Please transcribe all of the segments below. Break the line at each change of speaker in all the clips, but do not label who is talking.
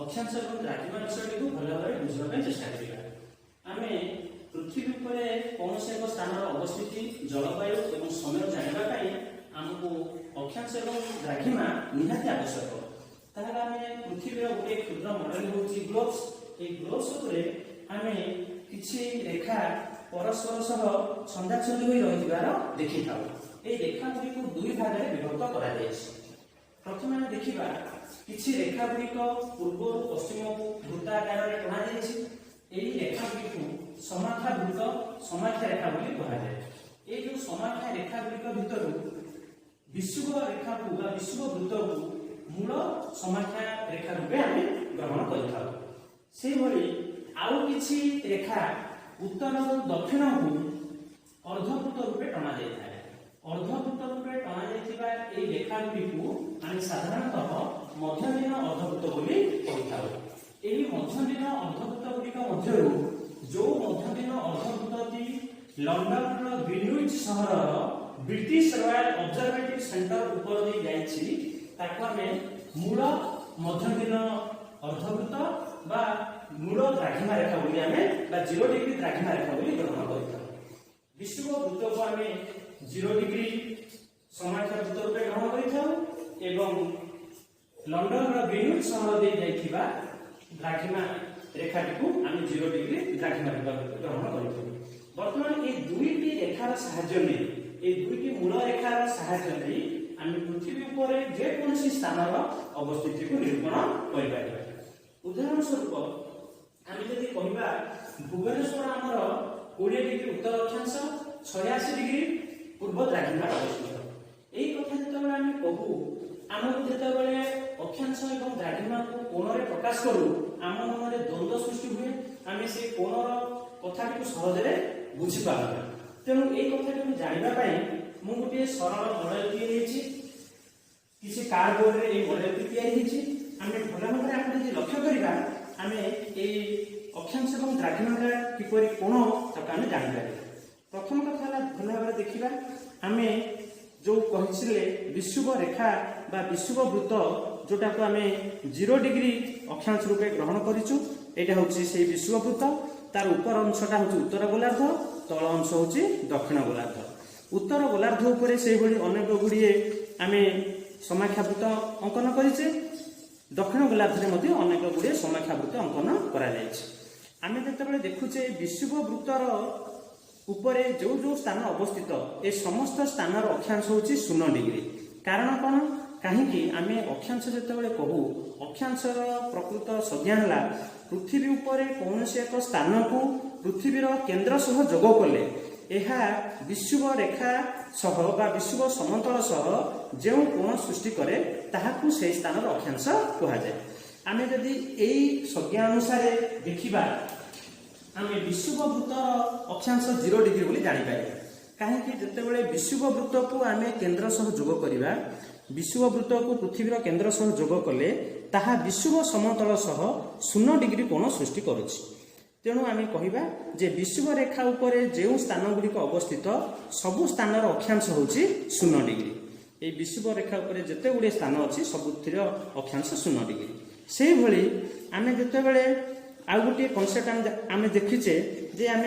ଅକ୍ଷାଂଶ ଏବଂ ଦ୍ରାଘିମା ବିଷୟଟିକୁ ଭଲ ଭାବରେ ବୁଝିବା ପାଇଁ ଚେଷ୍ଟା କରିବା। ଆମେ ପୃଥିବୀ ଉପରେ କୌଣସି ଏକ ସ୍ଥାନର ଅବସ୍ଥିତି, ଜଳବାୟୁ ଏବଂ ସମୟ ଜାଣିବା ପାଇଁ ଆମକୁ ଅକ୍ଷାଂଶ ଏବଂ ଦ୍ରାଘିମା ନିହାତି ଆବଶ୍ୟକ। ତାହେଲେ ଆମେ ପୃଥିବୀର ଗୋଟିଏ କ୍ଷୁଦ୍ର ମଡେଲ ହେଉଛି ଗ୍ଲୋବ୍ସ। ଏହି ଗ୍ଲୋବ୍ସ ଉପରେ ଆମେ କିଛି ରେଖା ପରସ୍ପର ସହ ଛନ୍ଦାଛନ୍ଦି ହୋଇ ରହିଥିବାର ଦେଖିଥାଉ। ଏହି ରେଖା ଗୁଡ଼ିକୁ ଦୁଇ ଭାଗରେ ବିଭକ୍ତ କରାଯାଇଛି। ପ୍ରଥମେ ଆମେ ଦେଖିବା କିଛି ରେଖା ଗୁଡ଼ିକ ପୂର୍ବରୁ ପଶ୍ଚିମକୁ ବୃତ୍ତାକାରରେ ଟଣାଯାଇଛି। ଏହି ରେଖା ଗୁଡ଼ିକୁ ସମାଖ୍ୟା ରେଖା ବୋଲି କୁହାଯାଏ। ଏହି ଯେଉଁ ସମାଖ୍ୟା ରେଖା ଗୁଡ଼ିକ ଭିତରୁ ବିଷୁବ ରେଖାକୁ ବା ବିଷୁବ ବୃତ୍ତକୁ ମୂଳ ସମାଖ୍ୟା ରେଖା ରୂପେ ଆମେ ଗ୍ରହଣ କରିଥାଉ। ସେହିଭଳି ଆଉ କିଛି ରେଖା ଉତ୍ତରରୁ ଦକ୍ଷିଣକୁ ଅର୍ଦ୍ଧବୃତ୍ତ ରୂପେ ଟଣାଯାଇଥାଏ। ଅର୍ଦ୍ଧବୃତ୍ତ ରୂପେ ଟଣାଯାଇଥିବା ଏହି ରେଖା ଗୁଡ଼ିକୁ ଆମେ ସାଧାରଣତଃ ମଧ୍ୟଦିନ ଅର୍ଦ୍ଧବୃତ୍ତ ବୋଲି କହିଥାଉ। ଏହି ମଧ୍ୟଦିନ ଅର୍ଦ୍ଧବୃତ୍ତ ଗୁଡ଼ିକ ମଧ୍ୟରୁ ଯେଉଁ ମଧ୍ୟଦିନ ଅର୍ଦ୍ଧବୃତ୍ତଟି ଲଣ୍ଡନର ଗ୍ରୀନୱିଚ୍ ସହରର ବ୍ରିଟିଶ ରୟାଲ ଅବଜରଭେଟିଭ ସେଣ୍ଟର ଉପର ଦେଇ ଯାଇଛି, ତାକୁ ଆମେ ମୂଳ ମଧ୍ୟଦିନ ଅର୍ଦ୍ଧବୃତ୍ତ ବା ମୂଳ ଦ୍ରାଘିମା ରେଖା ବୋଲି ଆମେ ବା 0 ଡିଗ୍ରୀ ଦ୍ରାଘିମା ରେଖା ବୋଲି ଗ୍ରହଣ କରିଥାଉ। ବିଷୁବ ବୃତ୍ତକୁ ଆମେ 0 ଡିଗ୍ରୀ ସମାଖ୍ୟା ବୃତ୍ତ ରୂପେ ଗ୍ରହଣ କରିଥାଉ ଏବଂ ଲଣ୍ଡନର ଗ୍ରୀନୱିଚ୍ ସହର ଦେଇ ଯାଇଥିବା ଦ୍ରାଘିମା ରେଖାଟିକୁ ଆମେ 0 ଡିଗ୍ରୀ ଦ୍ରାଘିମା ରେଖା ରୂପେ ଗ୍ରହଣ କରିଥାଉ। ବର୍ତ୍ତମାନ এই দুইটি রেখার সাহায্য নেই, এই দুইটি মূল রেখার সাহায্য নেই আমি পৃথিবী উপরে যে কোনসি স্থানর অবস্থিতিକୁ নিরূপণ করিপারিবা। উদাহরণ স্বরূপ আমি যদি কহিবা ভুবনেশ্বর আমার 20 ডিগ্রি উত্তর অক্ষাংশ 86 ডিগ্রি পূর্ব দ্রাঘিমা অবস্থিত। এই কথা যেতবে আমি কহু আমাকে যেতবে অক্ষাংশ এবং দ্রাঘিমাকে কোণরে প্রকাশ করু আম মନରେ দ্বন্দ্ব সৃষ্টি হুয়ে আমি সেই কোণর কথাটিকে সহজে বুঝিপার। তেমন এই কথাটিকে জাঁয়া মু গোটে সরল মডেলটি নিয়েছি, কিছু কার্ডবোর্ডে এই মডেলটি তৈরি হয়েছে। আমি ভাল ভাবে আপনি যদি লক্ষ্য করা আমি এই অক্ষাংশ এবং দ্রাঘিমাটা কিপরি কোণ তাকে আমি জাঁপার। প্রথম কথা হল ভাল ভাবে দেখা আমি जो कही विषुव रेखा बा विषुव वृत्त जोटा को आम 0 डिग्री अक्षांश रूपे ग्रहण करूँ। यहाँ हूँ से विषुव वृत्त, तार ऊपर अंशटा हूँ उत्तर गोलार्ध, तल अंश हूँ दक्षिण गोलार्ध। उत्तर गोलार्ध उपरे से भली अनेक गुड़िए आम समाख्या वृत्त अंकन करें, दक्षिण गोलार्ध में अनेक गुड़िए समाख्या वृत्त अंकन करें। जो देखुचे विषुव वृत्तर उपरे जो जो स्थान अवस्थित ए समस्त स्थान अक्षांश हूँ 0 डिग्री। कारण कौन कहीं आम अक्षांश जिते कहू अक्षांशर प्रकृत संज्ञा है पृथ्वी उपरे कौन एक स्थान को पृथ्वीर केन्द्र सह जोग कले यह विषुव रेखा सह बा विषुव समतल सह जो कोण सृष्टि करे ताहाकू से स्थान अक्षांश कहुए। आम जदि यही संज्ञा अनुसार देखा आम विषुव वृत्तर अक्षांश 0 डिग्री बोली जापर। कहीं जितेबाला विषुव वृत्त को आम केन्द्र सह जोग करवा विषुव वृत्त को पृथ्वीर केन्द्र सह जोग कले ताहा विषुव समतल सह 0 डिग्री कोण सृष्टि करुछि। तेणु आम कहवा जे विषुव रेखा उपरे जो स्थान गुड़िक अवस्थित सबु स्थान अक्षांश हूँ 0 डिग्री। ये विषुव रेखा उपरे जेते गुड़े स्थान अच्छी सबुथिर अक्षांश 0 डिग्री। से भली आम जितेबाला आउ गोटे कनसेप्ट आम देखीचे जे आम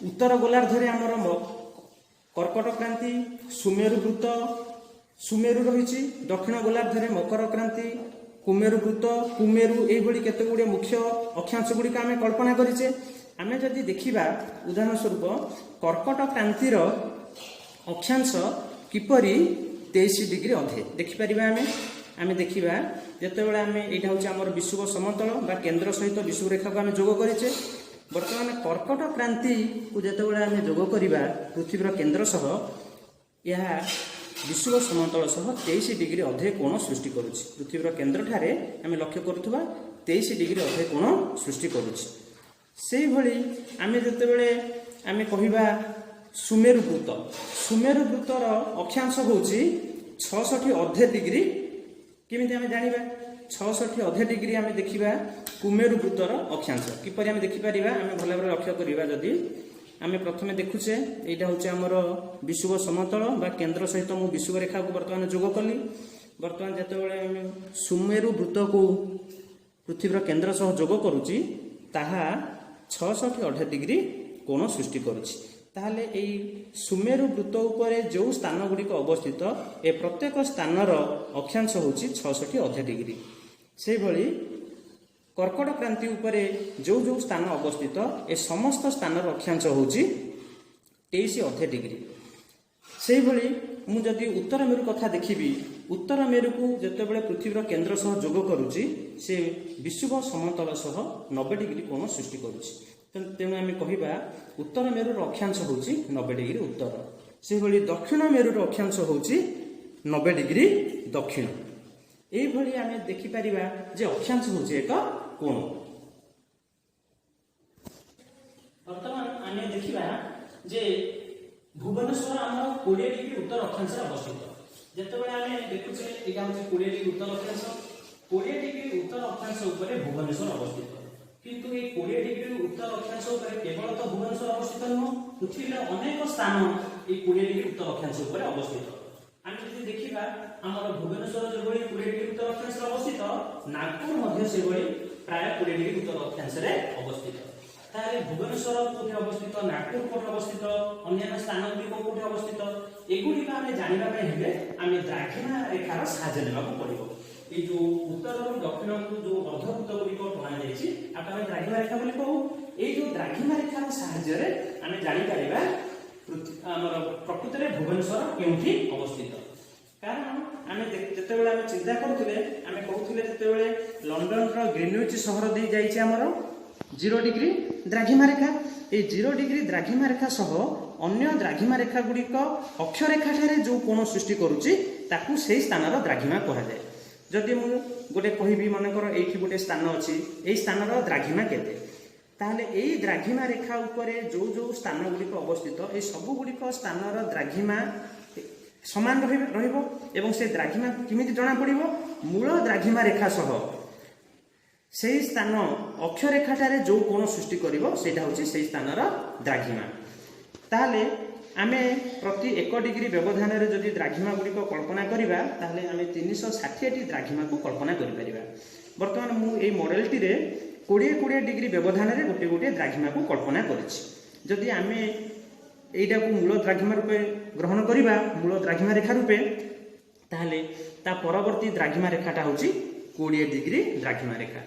उत्तर गोलार्ध आमर कर्कट क्रांति सुमेरु वृत्त सुमेरु रही, दक्षिण गोलार्ध मकर क्रांति कुमेरु वृत्त कुमेरु यही केते गुड़े मुख्य अक्षांश गुड़िक आम कल्पना करें। आम जदि देखा उदाहरण स्वरूप कर्कट क्रांतिर अक्षांश किपरि 23 डिग्री अधे देखिपर। आम देखा जितेबाला आम यहाँ हूँ आम विषुव समतल बा केन्द्र सहित विषुव रेखा को आम जोग करें। बर्तमान कर्कट क्रांति को जितेबाला आम जोग करवा पृथ्वीर केन्द्र सह यह विषुव समतल सह 23 डिग्री अधे कोण सृष्टि करुछि। पृथ्वीर केन्द्र ठारे आम लक्ष्य करुवा 23 डिग्री अधे कोण सृष्टि करुछि। से भली आम जितेबाला आम कहवा सुमेरु वृत्तर अक्षांश हूँ 66 अधे डिग्री। केमिति आम जानिबा 66 अधे डिग्री आम देखा कुमेरु वृत्तर अक्षांश किपरि आम देखिपर। आम भल भाव लक्ष्य करवा जदि आम प्रथम देखुचे यहाँ हूँ आमर विषुव समतल बा केन्द्र सहित मु विषुव रेखा को बर्तमान जोग कली। बर्तमान जिते सुमेरु वृत्त को पृथ्वीर केन्द्र सह जोग करुच्ची ताहा 618 डिग्री कोण सृष्टि करुच्ची। ताहले एई सुमेरु वृत्त उपरे जो स्थान गुड़िक अवस्थित ए प्रत्येक स्थानर अक्षांश होची 66 डिग्री। से भली कर्कट क्रांति उपरे जो जो स्थान अवस्थित ए समस्त स्थानर अक्षांश होची 23 डिग्री। से भली मु जदि उत्तर मेरु कथा देखिबी उत्तर मेरु को जेतेबेले पृथ्वीर केन्द्र सह जोग करुच्ची से विषुव समतल सह 90 डिग्री कोण सृष्टि करुच्ची। तेणु आम कहवा उत्तर मेरुर अक्षांश होची 90 डिग्री उत्तर। से भली दक्षिण मेरुर अक्षांश होची 90 डिग्री दक्षिण। यही आम देखिपर जे अक्षांश होची एक कोण। वर्तमान आम देखा जे भुवनेश्वर आम 20 डिग्री उत्तर अक्षांश अवस्थित। जितेबाला आम देखुचे यहाँ हूँ 20 डिग्री उत्तर अक्षांश 20 डिग्री उत्तर अक्षांश उपरे भुवनेश्वर अवस्थित। किंतु ये 20 डिग्री उत्तर अक्षांश उपरे केवल तो भुवनेश्वर अवस्थित नुह पृथ्वी अनेक स्थान ये 20 डिग्री उत्तर अक्षांश उपरे अवस्थित। आम जब देखा आमर भुवनेश्वर जो 20 डिग्री उत्तर अक्षांश अवस्थित नागपुर मध्य से प्राय 20 डिग्री उत्तर अक्षांश अवस्थित। ताहले भुवनेश्वर कोठे अवस्थित नागपुर कोठे अवस्थित अन्य स्थान गुड़िक कोठे अवस्थित एगुड़िक आम जानवाई हेले आम द्राघिमा रेखार साहाय्य नेबाक पड़ो। ये जो उत्तर दक्षिण को जो अर्धवृत्त गुड़िक टणा जाए द्राघिमा रेखा बोली कहू। ये जो द्राघिमा रेखार साहाय्य आम जापर आमर प्रकृत में भुवनेश्वर केउठी अवस्थित। कारण आम जिते आम चिंता करुले आम कहते जिते लंडन ग्रीनविच सहर दे जाइए आमर 0 डिग्री द्राघिमा रेखा। ये 0 डिग्री द्राघिमा रेखा सह अन्य द्राघिमा रेखा गुड़िक अक्षरेखा ठारे जो कोण सृष्टि करुच्ची ताकू से स्थान द्राघिमा कहा जाए। जदि मु गोटे कहबी मनकर एठी गोटे स्थान अच्छी यही स्थान द्राघिमा केते ताहले एई द्राघिमा रेखा उपरे जो जो स्थान गुड़िक अवस्थित ए सब गुड़िक स्थान द्राघिमा समान रहिबो एवं से द्राघिमा किमिति जणा पड़िबो मूल द्राघिमा रेखा सह से स्थान अक्षरेखा ठारे जो कोण सृष्टि करिवो सेटा होछि से स्थानर द्राघिमा। ताहले आमे प्रति 1 डिग्री व्यवधान रे जदि द्राघिमा गुड़िक कल्पना करिबा ताहले आमे 360 टी द्राघिमा को कल्पना करि परिबा। वर्तमान मु एई मॉडलटी रे 20 डिग्री व्यवधान रे गोटे गोटे द्राघिमा को कल्पना करिछि। जदि आमे एइटा को मूल द्राघिमा रूपे ग्रहण करिबा मूल द्राघिमा रेखा रूपे ताहले ता परवर्ती द्राघिमा रेखाटा होछि 20 डिग्री द्राघिमा रेखा।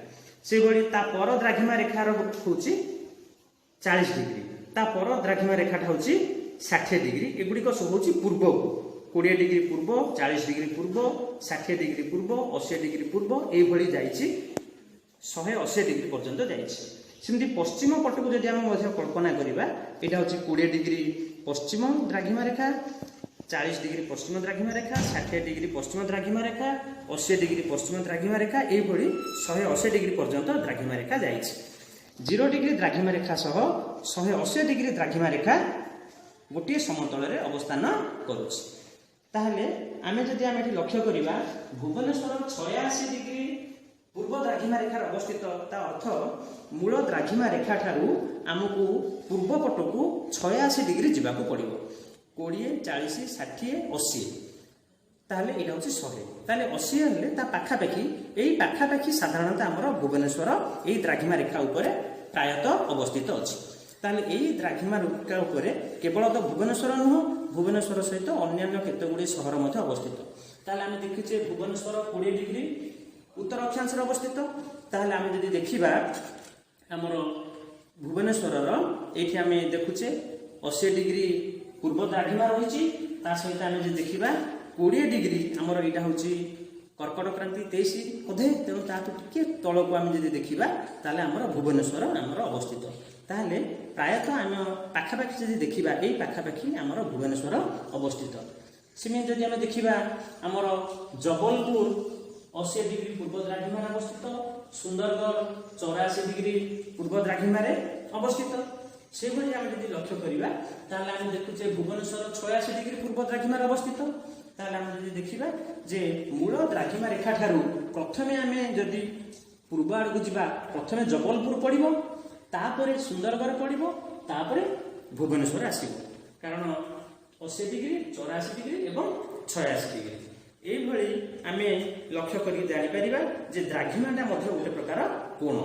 से भली ता पर द्राघिमा रेखार होछि 40 डिग्री ता पर द्राघिमा रेखाटा होछि 60 डिग्री। एगुड़िक सब होछि पूर्व को 20 डिग्री पूर्व 40 डिग्री पूर्व 60 डिग्री पूर्व 80 डिग्री पूर्व एभली जाइछि 180 डिग्री पर्यंत जाइछि। सेमती पश्चिम पटक जदि आम कल्पना करिबा एटा होछि 20 डिग्री पश्चिम द्राघिमा रेखा 40 डिग्री पश्चिम द्राघिमा रेखा 60 डिग्री पश्चिम द्राघिमा रेखा 80 डिग्री पश्चिम द्राघिमा रेखा एभली 180 डिग्री पर्यंत द्राघिमा रेखा जाइछि। 0 डिग्री द्राघिमा रेखा सह 180 डिग्री द्राघिमा रेखा गोटे समतल रे अवस्थान करुछि। ताहले आमे जदि आमे लक्ष्य करिबा भुवनेश्वर 86 डिग्री पूर्व द्राघिमा रेखार अवस्थित ता अर्थ मूल द्राघिमा रेखा ठारू आमको पूर्व पटकू 86 डिग्री जिबाकू पड़िबो 20 40 60 80 ताहले एटा होछि 100 ताहले 80 हेले ता पाखापाखी एई पाखापाखी साधारणतः हमर भुवनेश्वर एई द्राघिमा रेखा उपरे प्रायतः अवस्थित अछि। ताहले एई द्राघिमा रेखा उपरे केवल तो भुवनेश्वर नुह भुवनेश्वर सहित अन्य केतेगुडी सहर मध्ये अवस्थित। ताहले आमे देखिचे भुवनेश्वर 20 डिग्री उत्तर अक्षांश अवस्थित। ताहले आमे जदि देखिबा हमर भुवनेश्वर एठी आमे देखुचे 80 डिग्री पूर्व द्राघिमा रही सहित आम जो देखा 20 डिग्री आमर यहाँ हूँ कर्कट क्रांति 23 अधे तेणु टे तल को आम जब देखा ताले आमर भुवनेश्वर आमर अवस्थित। ताहले प्रायतः आम पाखापाखि जब देखा यही पाखापाखि आमर भुवनेश्वर अवस्थित। सेमती जदि आम देखा आमर जबलपुर 80 डिग्री पूर्व द्राघिमा अवस्थित सुंदरगढ़ 84 डिग्री पूर्व द्राघिमा अवस्थित। से भली आम जब लक्ष्य करवा ताहले आम देखुचे भुवनेश्वर 86 डिग्री पूर्व द्राघिमा अवस्थित। ताहले आम जब देखा जे मूल द्राघिमा रेखा ठारू प्रथमे आम जदि पूर्व आड़ को जावा प्रथमे जबलपुर पड़ो तापर सुंदरगढ़ पड़ो तापर ଭୁବନେଶ୍ୱର ଆସିବ। କାରଣ 80 ଡିଗ୍ରୀ 84 ଡିଗ୍ରୀ ଏବଂ 86 ଡିଗ୍ରୀ ଏଇଭଳି ଆମେ ଲକ୍ଷ୍ୟ କରିକି ଜାଣିପାରିବା ଯେ ଦ୍ରାଘିମାଟା ମଧ୍ୟ ଗୋଟେ ପ୍ରକାର କୋଣ।